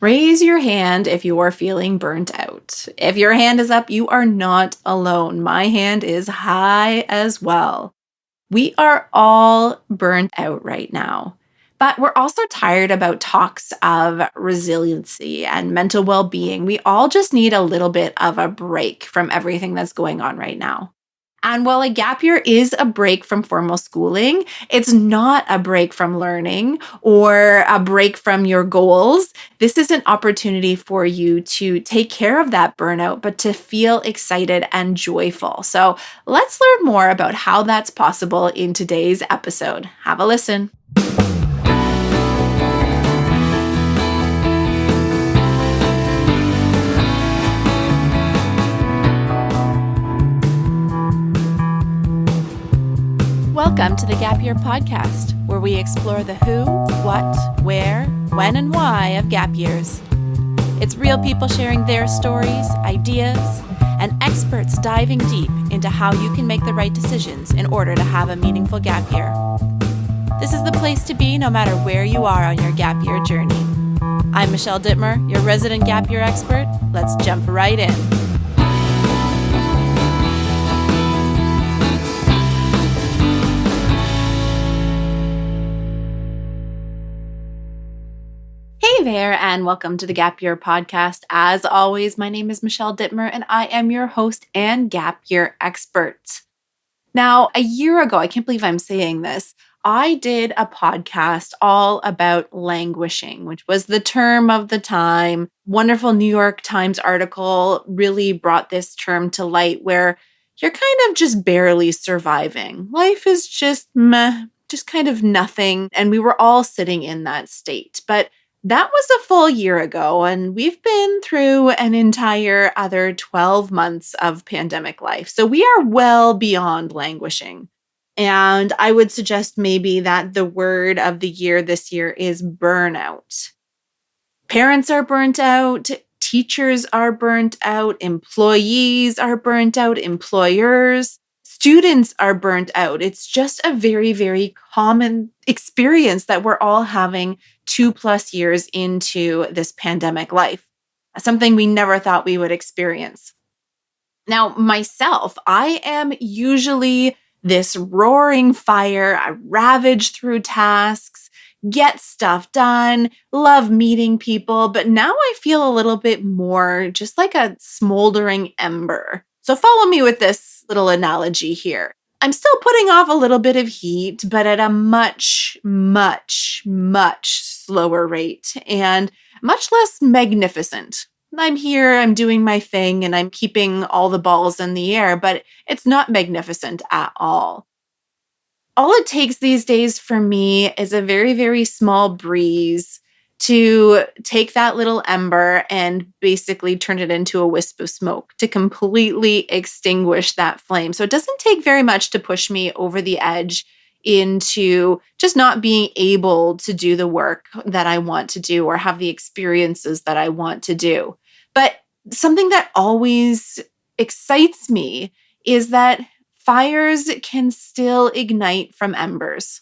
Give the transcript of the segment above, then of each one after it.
Raise your hand if you're feeling burnt out. If your hand is up, you are not alone. My hand is high as well. We are all burnt out right now, but we're also tired about talks of resiliency and mental well being. We all just need a little bit of a break from everything that's going on right now. And while a gap year is a break from formal schooling, it's not a break from learning or a break from your goals. This is an opportunity for you to take care of that burnout, but to feel excited and joyful. So let's learn more about how that's possible in today's episode. Have a listen. Welcome to the Gap Year Podcast, where we explore the who, what, where, when, and why of gap years. It's real people sharing their stories, ideas, and experts diving deep into how you can make the right decisions in order to have a meaningful gap year. This is the place to be no matter where you are on your gap year journey. I'm Michelle Dittmer, your resident gap year expert. Let's jump right in. Hey there, and welcome to the Gap Year Podcast. As always, my name is Michelle Dittmer, and I am your host and Gap Year expert. Now, a year ago, I can't believe I'm saying this, I did a podcast all about languishing, which was the term of the time. Wonderful New York Times article really brought this term to light, where you're kind of just barely surviving. Life is just meh, just kind of nothing. And we were all sitting in that state. But that was a full year ago, and we've been through an entire other 12 months of pandemic life. So we are well beyond languishing. And I would suggest maybe that the word of the year this year is burnout. Parents are burnt out, teachers are burnt out, employees are burnt out, employers, students are burnt out. It's just a very, very common experience that we're all having 2+ years into this pandemic life, something we never thought we would experience. Now, myself, I am usually this roaring fire. I ravage through tasks, get stuff done, love meeting people, but now I feel a little bit more just like a smoldering ember. So follow me with this little analogy here. I'm still putting off a little bit of heat, but at a much, much, much slower rate and much less magnificent. I'm here, I'm doing my thing, and I'm keeping all the balls in the air, but it's not magnificent at all. All it takes these days for me is a very, very small breeze to take that little ember and basically turn it into a wisp of smoke to completely extinguish that flame. So it doesn't take very much to push me over the edge into just not being able to do the work that I want to do or have the experiences that I want to do. But something that always excites me is that fires can still ignite from embers.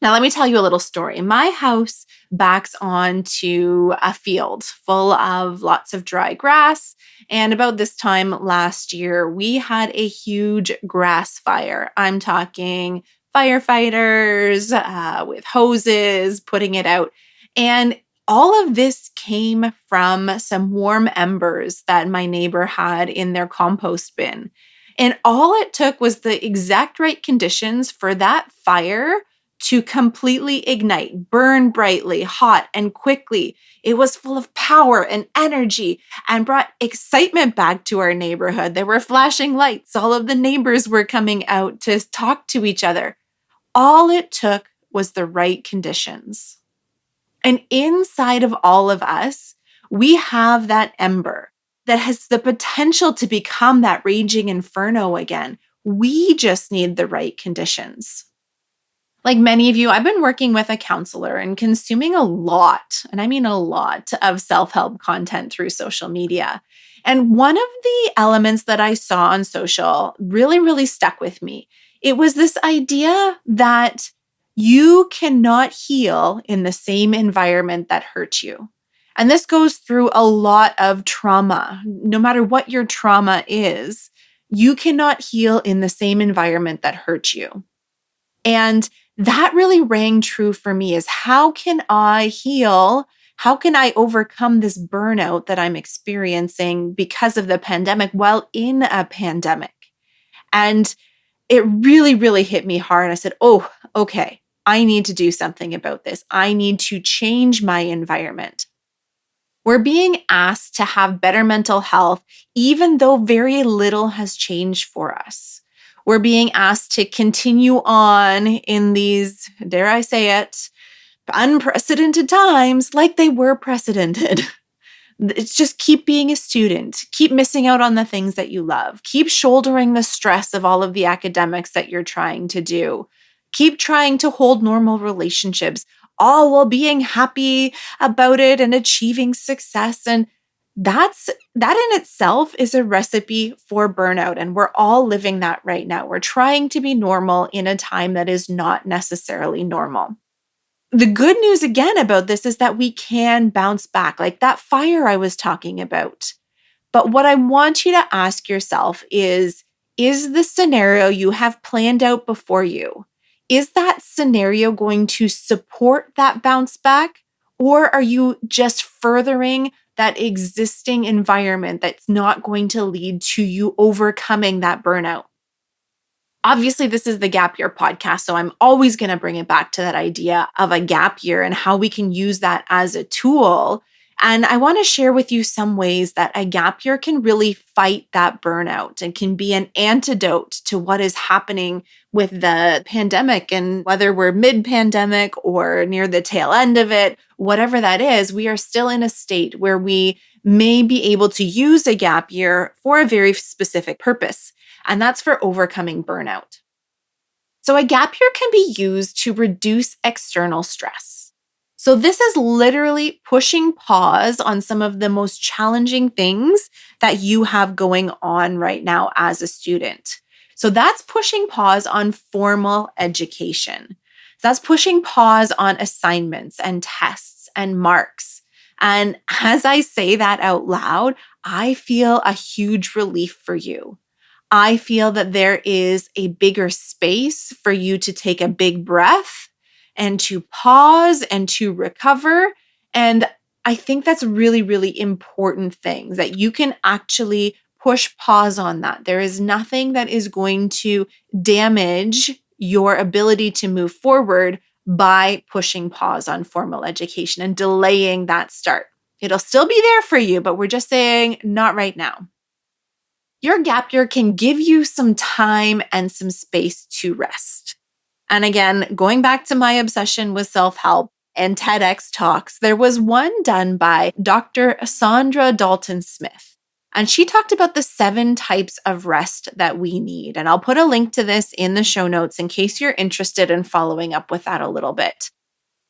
Now, let me tell you a little story. My house backs onto a field full of lots of dry grass. And about this time last year, we had a huge grass fire. I'm talking firefighters with hoses putting it out. And all of this came from some warm embers that my neighbor had in their compost bin. And all it took was the exact right conditions for that fire to completely ignite, burn brightly, hot, and quickly. It was full of power and energy and brought excitement back to our neighborhood. There were flashing lights. All of the neighbors were coming out to talk to each other. All it took was the right conditions. And inside of all of us, we have that ember that has the potential to become that raging inferno again. We just need the right conditions. Like many of you, I've been working with a counselor and consuming a lot, and I mean a lot, of self-help content through social media. And one of the elements that I saw on social really, really stuck with me. It was this idea that you cannot heal in the same environment that hurt you. And this goes through a lot of trauma. No matter what your trauma is, you cannot heal in the same environment that hurt you. And that really rang true for me is how can I heal? How can I overcome this burnout that I'm experiencing because of the pandemic while in a pandemic? And it really, really hit me hard. I said, oh, okay, I need to do something about this. I need to change my environment. We're being asked to have better mental health, even though very little has changed for us. We're being asked to continue on in these, dare I say it, unprecedented times like they were precedented. It's just keep being a student, keep missing out on the things that you love, keep shouldering the stress of all of the academics that you're trying to do, keep trying to hold normal relationships, all while being happy about it and achieving success. And that in itself is a recipe for burnout. And we're all living that right now. We're trying to be normal in a time that is not necessarily normal. The good news again about this is that we can bounce back, like that fire I was talking about. But what I want you to ask yourself is the scenario you have planned out before you, is that scenario going to support that bounce back? Or are you just furthering that existing environment that's not going to lead to you overcoming that burnout? Obviously, this is the gap year podcast, so I'm always going to bring it back to that idea of a gap year and how we can use that as a tool. And I want to share with you some ways that a gap year can really fight that burnout and can be an antidote to what is happening with the pandemic. And whether we're mid-pandemic or near the tail end of it, whatever that is, we are still in a state where we may be able to use a gap year for a very specific purpose. And that's for overcoming burnout. So a gap year can be used to reduce external stress. So this is literally pushing pause on some of the most challenging things that you have going on right now as a student. So that's pushing pause on formal education. That's pushing pause on assignments and tests and marks. And as I say that out loud, I feel a huge relief for you. I feel that there is a bigger space for you to take a big breath and to pause and to recover. And I think that's really, really important thing that you can actually push pause on that. There is nothing that is going to damage your ability to move forward by pushing pause on formal education and delaying that start. It'll still be there for you, but we're just saying not right now. Your gap year can give you some time and some space to rest. And again, going back to my obsession with self-help and TEDx talks, there was one done by Dr. Sandra Dalton Smith. And she talked about the 7 types of rest that we need. And I'll put a link to this in the show notes in case you're interested in following up with that a little bit.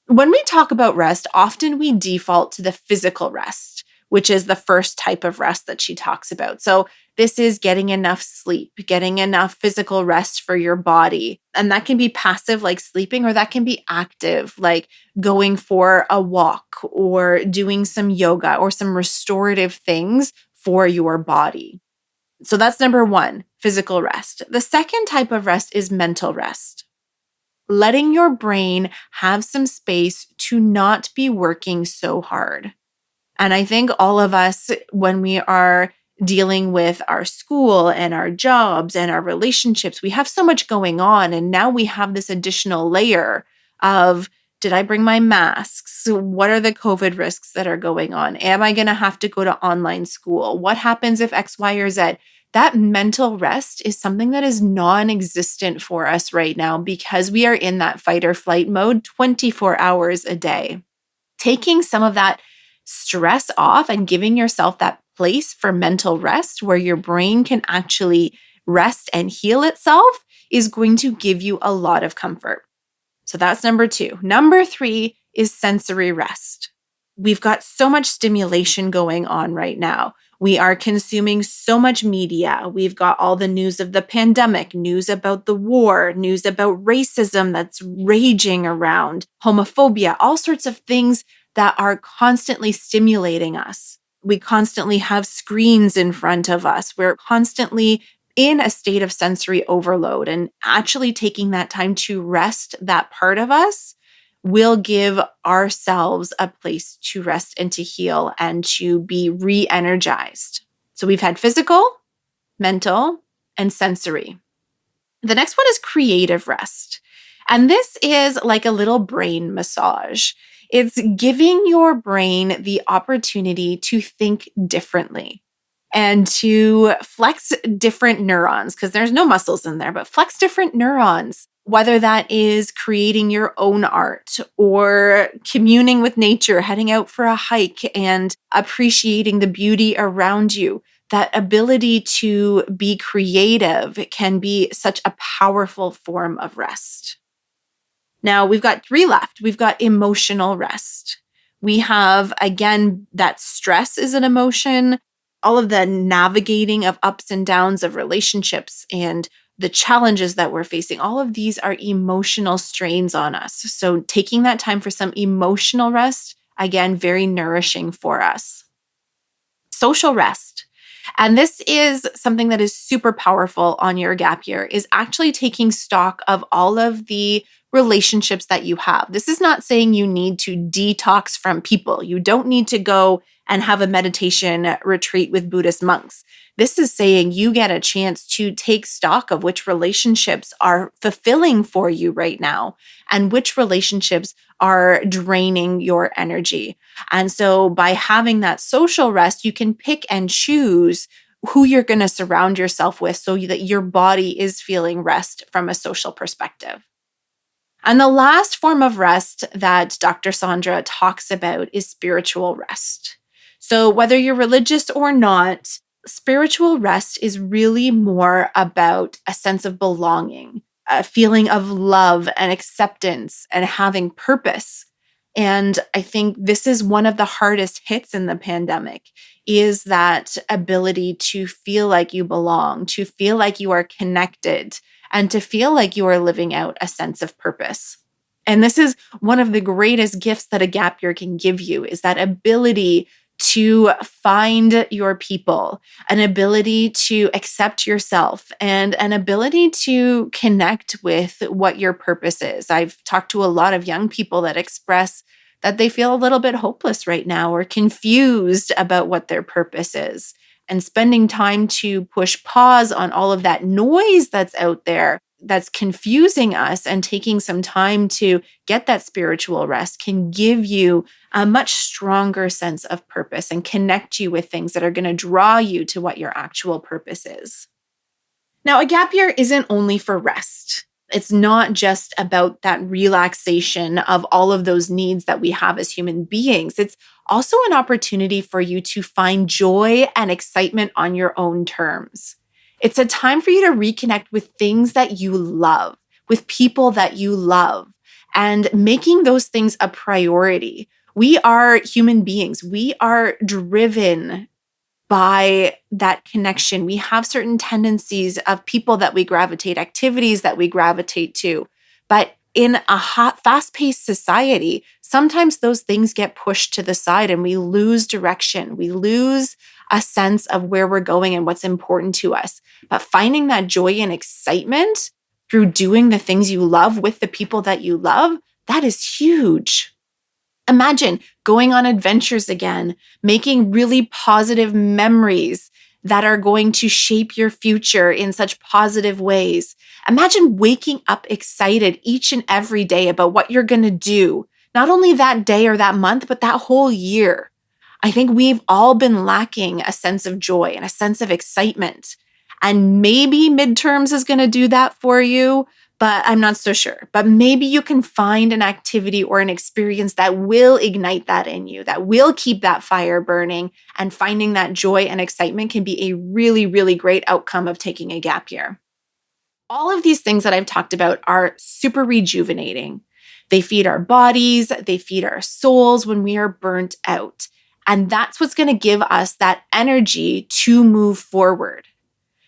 When we talk about rest, often we default to the physical rest, which is the first type of rest that she talks about. So this is getting enough sleep, getting enough physical rest for your body. And that can be passive, like sleeping, or that can be active, like going for a walk or doing some yoga or some restorative things for your body. So that's number 1, physical rest. The second type of rest is mental rest. Letting your brain have some space to not be working so hard. And I think all of us, when we are dealing with our school and our jobs and our relationships, we have so much going on. And now we have this additional layer of, did I bring my masks? What are the COVID risks that are going on? Am I going to have to go to online school? What happens if X, Y, or Z? That mental rest is something that is non-existent for us right now because we are in that fight or flight mode 24 hours a day. Taking some of that stress off and giving yourself that place for mental rest where your brain can actually rest and heal itself is going to give you a lot of comfort. So that's number 2. Number 3 is sensory rest. We've got so much stimulation going on right now. We are consuming so much media. We've got all the news of the pandemic, news about the war, news about racism that's raging around, homophobia, all sorts of things that are constantly stimulating us. We constantly have screens in front of us. We're constantly in a state of sensory overload, and actually taking that time to rest that part of us will give ourselves a place to rest and to heal and to be re-energized. So we've had physical, mental, and sensory. The next one is creative rest. And this is like a little brain massage. It's giving your brain the opportunity to think differently and to flex different neurons, because there's no muscles in there, but flex different neurons, whether that is creating your own art or communing with nature, heading out for a hike and appreciating the beauty around you. That ability to be creative can be such a powerful form of rest. Now we've got 3 left. We've got emotional rest. We have, again, that stress is an emotion, all of the navigating of ups and downs of relationships and the challenges that we're facing. All of these are emotional strains on us. So taking that time for some emotional rest, again, very nourishing for us. Social rest. And this is something that is super powerful on your gap year, is actually taking stock of all of the relationships that you have. This is not saying you need to detox from people. You don't need to go and have a meditation retreat with Buddhist monks. This is saying you get a chance to take stock of which relationships are fulfilling for you right now and which relationships are draining your energy. And so by having that social rest, you can pick and choose who you're going to surround yourself with so that your body is feeling rest from a social perspective. And the last form of rest that Dr. Sandra talks about is spiritual rest. So whether you're religious or not, spiritual rest is really more about a sense of belonging, a feeling of love and acceptance and having purpose. And I think this is one of the hardest hits in the pandemic, is that ability to feel like you belong, to feel like you are connected, and to feel like you are living out a sense of purpose. And this is one of the greatest gifts that a gap year can give you, is that ability to find your people, an ability to accept yourself, and an ability to connect with what your purpose is. I've talked to a lot of young people that express that they feel a little bit hopeless right now or confused about what their purpose is. And spending time to push pause on all of that noise that's out there that's confusing us, and taking some time to get that spiritual rest can give you a much stronger sense of purpose and connect you with things that are going to draw you to what your actual purpose is. Now, a gap year isn't only for rest. It's not just about that relaxation of all of those needs that we have as human beings. It's also an opportunity for you to find joy and excitement on your own terms. It's a time for you to reconnect with things that you love, with people that you love, and making those things a priority. We are human beings. We are driven by that connection. We have certain tendencies of people that we gravitate, activities that we gravitate to. But in a hot, fast-paced society, sometimes those things get pushed to the side and we lose direction. We lose a sense of where we're going and what's important to us. But finding that joy and excitement through doing the things you love with the people that you love, that is huge. Imagine going on adventures again, making really positive memories that are going to shape your future in such positive ways. Imagine waking up excited each and every day about what you're going to do, not only that day or that month, but that whole year. I think we've all been lacking a sense of joy and a sense of excitement. And maybe midterms is going to do that for you, but I'm not so sure. But maybe you can find an activity or an experience that will ignite that in you, that will keep that fire burning, and finding that joy and excitement can be a really, really great outcome of taking a gap year. All of these things that I've talked about are super rejuvenating. They feed our bodies, they feed our souls when we are burnt out. And that's what's going to give us that energy to move forward.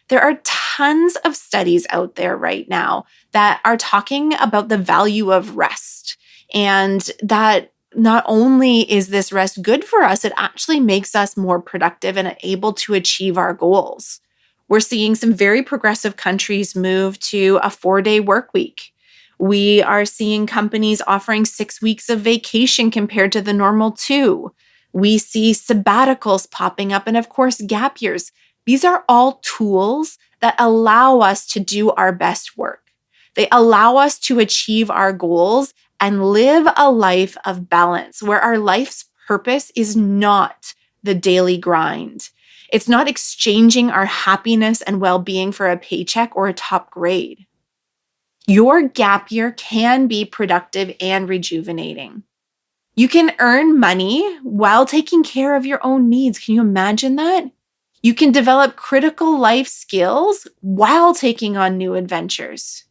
There are tons of studies out there right now that are talking about the value of rest, and that not only is this rest good for us, it actually makes us more productive and able to achieve our goals. We're seeing some very progressive countries move to a 4-day work week. We are seeing companies offering 6 weeks of vacation compared to the normal 2. We see sabbaticals popping up and, of course, gap years. These are all tools that allow us to do our best work. They allow us to achieve our goals and live a life of balance where our life's purpose is not the daily grind. It's not exchanging our happiness and well-being for a paycheck or a top grade. Your gap year can be productive and rejuvenating. You can earn money while taking care of your own needs. Can you imagine that? You can develop critical life skills while taking on new adventures.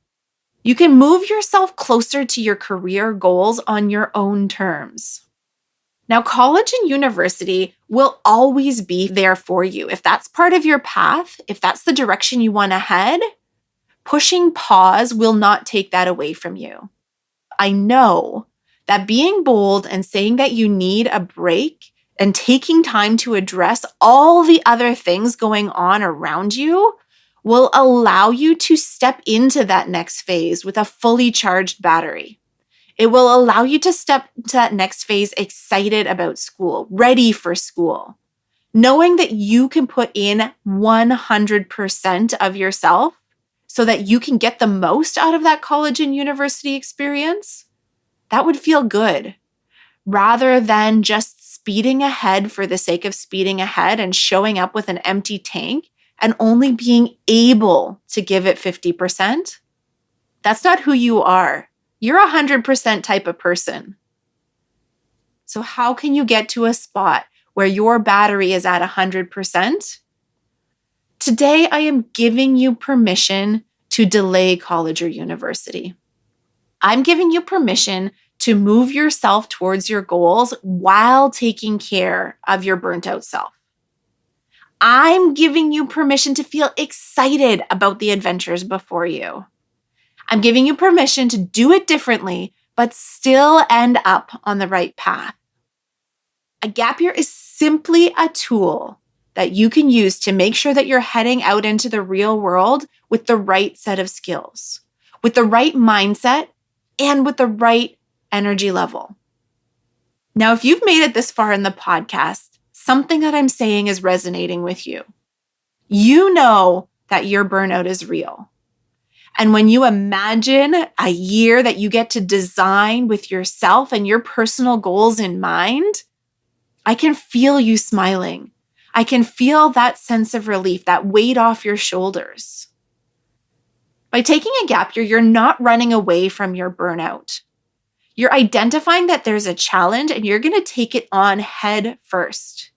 You can move yourself closer to your career goals on your own terms. Now, college and university will always be there for you. If that's part of your path, if that's the direction you want to head, pushing pause will not take that away from you. I know that being bold and saying that you need a break and taking time to address all the other things going on around you will allow you to step into that next phase with a fully charged battery. It will allow you to step into that next phase excited about school, ready for school, knowing that you can put in 100% of yourself so that you can get the most out of that college and university experience. That would feel good, rather than just speeding ahead for the sake of speeding ahead and showing up with an empty tank and only being able to give it 50%. That's not who you are. You're 100% type of person. So how can you get to a spot where your battery is at 100%? Today, I am giving you permission to delay college or university. I'm giving you permission to move yourself towards your goals while taking care of your burnt out self. I'm giving you permission to feel excited about the adventures before you. I'm giving you permission to do it differently, but still end up on the right path. A gap year is simply a tool that you can use to make sure that you're heading out into the real world with the right set of skills, with the right mindset, and with the right energy level. Now, if you've made it this far in the podcast, something that I'm saying is resonating with you. You know that your burnout is real. And when you imagine a year that you get to design with yourself and your personal goals in mind, I can feel you smiling. I can feel that sense of relief, that weight off your shoulders. By taking a gap year, you're not running away from your burnout. You're identifying that there's a challenge and you're going to take it on head first.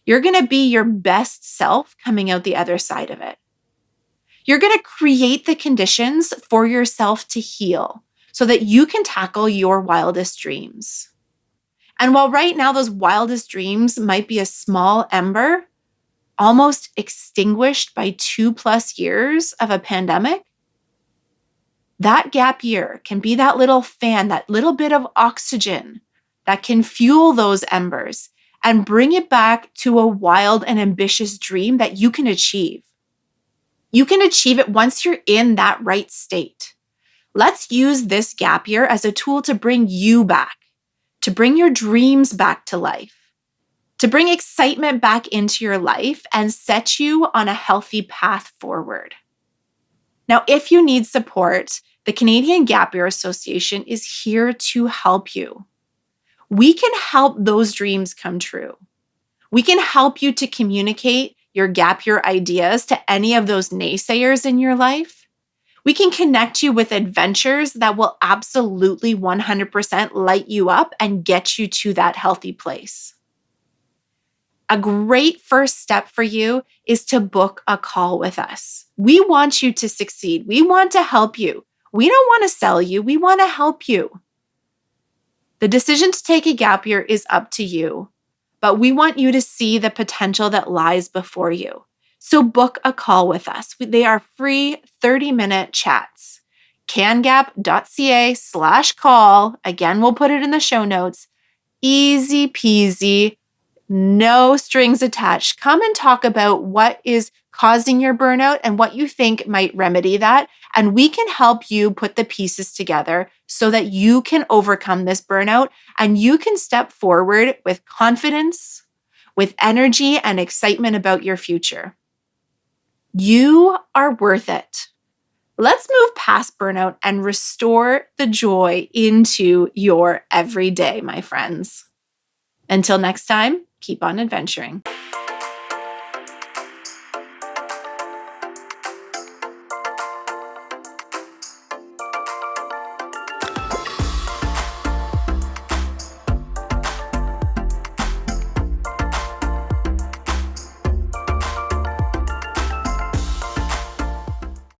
You're going to be your best self coming out the other side of it. You're going to create the conditions for yourself to heal so that you can tackle your wildest dreams. And while right now those wildest dreams might be a small ember, almost extinguished by 2+ years of a pandemic, that gap year can be that little fan, that little bit of oxygen that can fuel those embers and bring it back to a wild and ambitious dream that you can achieve. You can achieve it once you're in that right state. Let's use this gap year as a tool to bring you back, to bring your dreams back to life, to bring excitement back into your life and set you on a healthy path forward. Now, if you need support, the Canadian Gap Year Association is here to help you. We can help those dreams come true. We can help you to communicate your gap year ideas to any of those naysayers in your life. We can connect you with adventures that will absolutely 100% light you up and get you to that healthy place. A great first step for you is to book a call with us. We want you to succeed. We want to help you. We don't want to sell you. We want to help you. The decision to take a gap year is up to you, but we want you to see the potential that lies before you. So book a call with us. They are free 30-minute chats. cangap.ca/call. Again, we'll put it in the show notes. Easy peasy, no strings attached. Come and talk about what is causing your burnout and what you think might remedy that. And we can help you put the pieces together so that you can overcome this burnout and you can step forward with confidence, with energy and excitement about your future. You are worth it. Let's move past burnout and restore the joy into your everyday, my friends. Until next time, keep on adventuring.